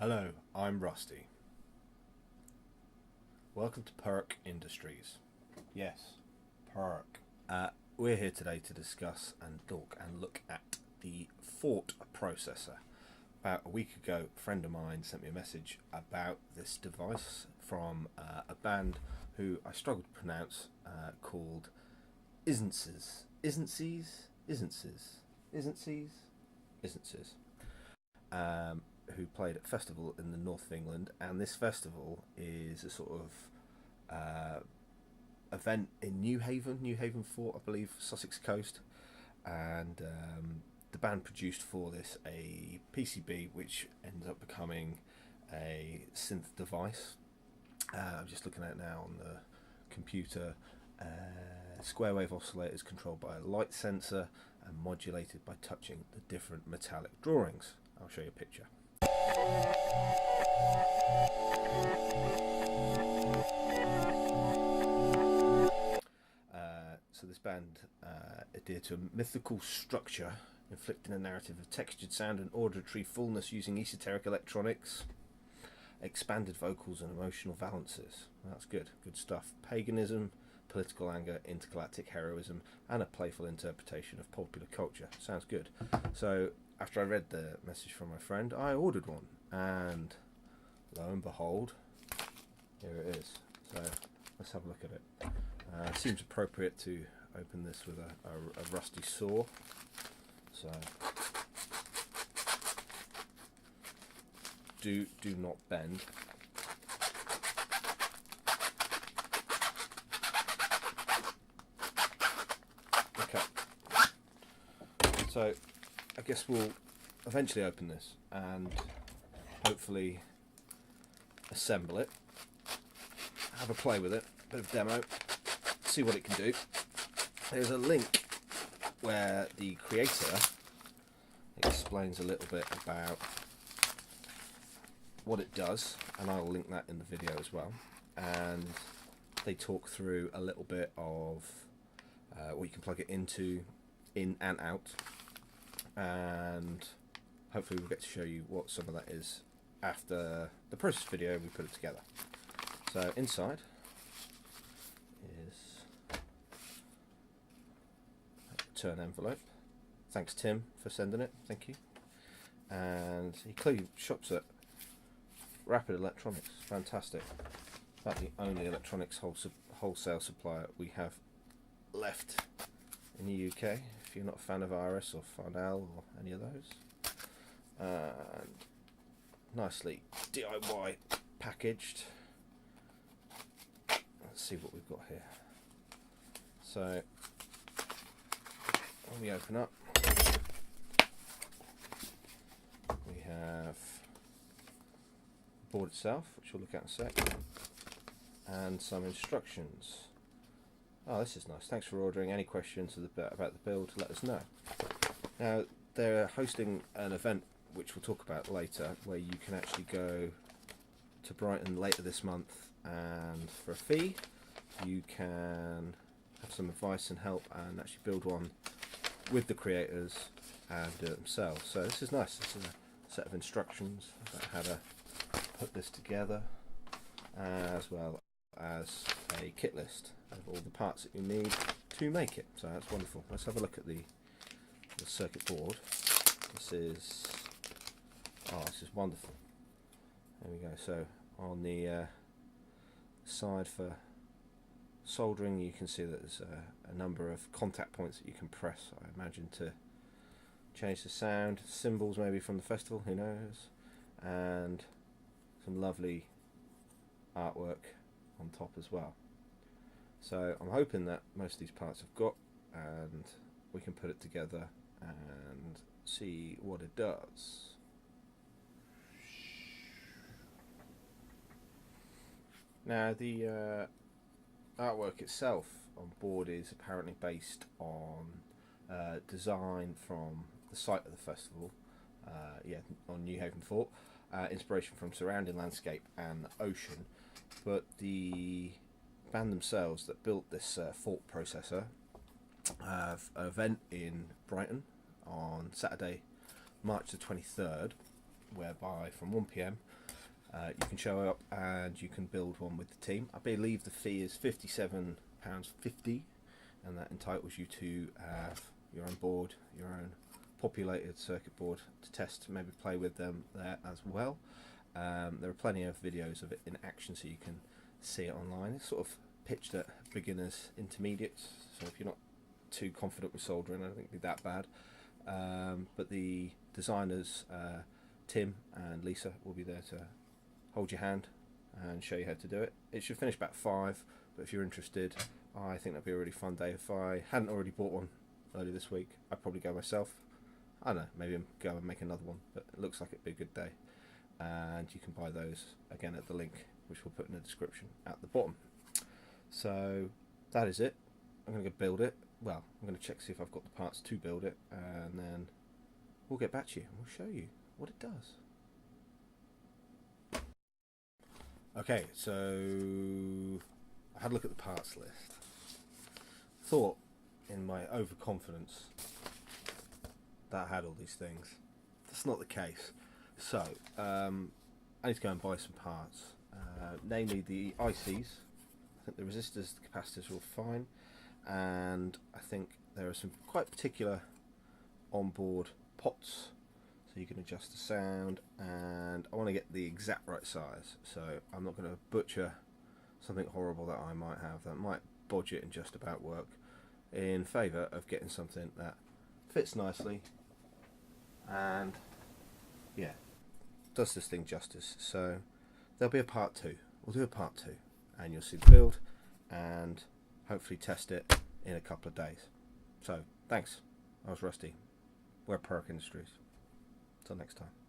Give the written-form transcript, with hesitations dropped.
Hello, I'm Rusty. Welcome to Prrk Industries. Yes, Prrk. We're here today to discuss and look at the Fort processor. About a week ago, a friend of mine sent me a message about this device from a band who I struggle to pronounce, called isn'tses. Who played at a festival in the north of England, and this festival is a sort of event in New Haven Fort, I believe, Sussex coast, and the band produced for this a PCB which ends up becoming a synth device. I'm just looking at it now on the computer. Square wave oscillators controlled by a light sensor and modulated by touching the different metallic drawings. I'll show you a picture. So this band adhere to a mythical structure, inflicting a narrative of textured sound and auditory fullness using esoteric electronics, expanded vocals and emotional valances. That's good stuff. Paganism, political anger, intergalactic heroism, and a playful interpretation of popular culture. Sounds good. So after I read the message from my friend, I ordered one, and lo and behold, here it is. So let's have a look at it. Seems appropriate to open this with a rusty saw. So do not bend. Okay. So I guess we'll eventually open this and hopefully assemble it, have a play with it, bit of demo, see what it can do. There's a link where the creator explains a little bit about what it does, and I'll link that in the video as well. And they talk through a little bit of what you can plug it into, in and out, and hopefully we'll get to show you what some of that is after the process video we put it together. So inside is a return envelope. Thanks Tim for sending it, thank you. And he clearly shops at Rapid Electronics, fantastic. About the only electronics wholesale supplier we have left in the UK, if you're not a fan of RS or Farnell or any of those. And nicely DIY packaged. Let's see what we've got here. So when we open up, we have the board itself, which we'll look at in a sec, and some instructions. Oh, this is nice. Thanks for ordering. Any questions about the build, let us know. Now, they're hosting an event, which we'll talk about later, where you can actually go to Brighton later this month, and for a fee, you can have some advice and help and actually build one with the creators and do it themselves. So this is nice. This is a set of instructions about how to put this together, as well as a kit list of all the parts that you need to make it. So that's wonderful. Let's have a look at the circuit board. This is wonderful. There we go. So on the side for soldering, you can see that there's a number of contact points that you can press, I imagine, to change the sound. Symbols maybe from the festival, who knows, and some lovely artwork on top as well. So I'm hoping that most of these parts have got, and we can put it together and see what it does. Now the artwork itself on board is apparently based on design from the site of the festival, on New Haven Fort, inspiration from surrounding landscape and ocean, but the band themselves that built this Fort processor have an event in Brighton on Saturday, March the 23rd, whereby from 1 PM You can show up and you can build one with the team. I believe the fee is £57.50, and that entitles you to have your own board, your own populated circuit board to test, maybe play with them there as well. There are plenty of videos of it in action, so you can see it online. It's sort of pitched at beginners, intermediates, so if you're not too confident with soldering, I don't think it'd be that bad. But the designers, Tim and Lisa, will be there to hold your hand and show you how to do it. It should finish about 5, but if you're interested, I think that'd be a really fun day. If I hadn't already bought one earlier this week, I'd probably go myself. I don't know, maybe go and make another one, but it looks like it'd be a good day. And you can buy those again at the link, which we'll put in the description at the bottom. So that is it. I'm going to go build it. Well, I'm going to check, see if I've got the parts to build it, and then we'll get back to you and we'll show you what it does. Okay, so I had a look at the parts list. Thought in my overconfidence that I had all these things. That's not the case. So I need to go and buy some parts, namely the ICs. I think the resistors, the capacitors are all fine, and I think there are some quite particular onboard pots, so you can adjust the sound, and I want to get the exact right size, so I'm not going to butcher something horrible that I might have that might bodge it and just about work, in favour of getting something that fits nicely and yeah, does this thing justice. So there'll be a part 2. We'll do a part 2 and you'll see the build and hopefully test it in a couple of days. So thanks, I was Rusty. We're Prrk Industries. Till next time.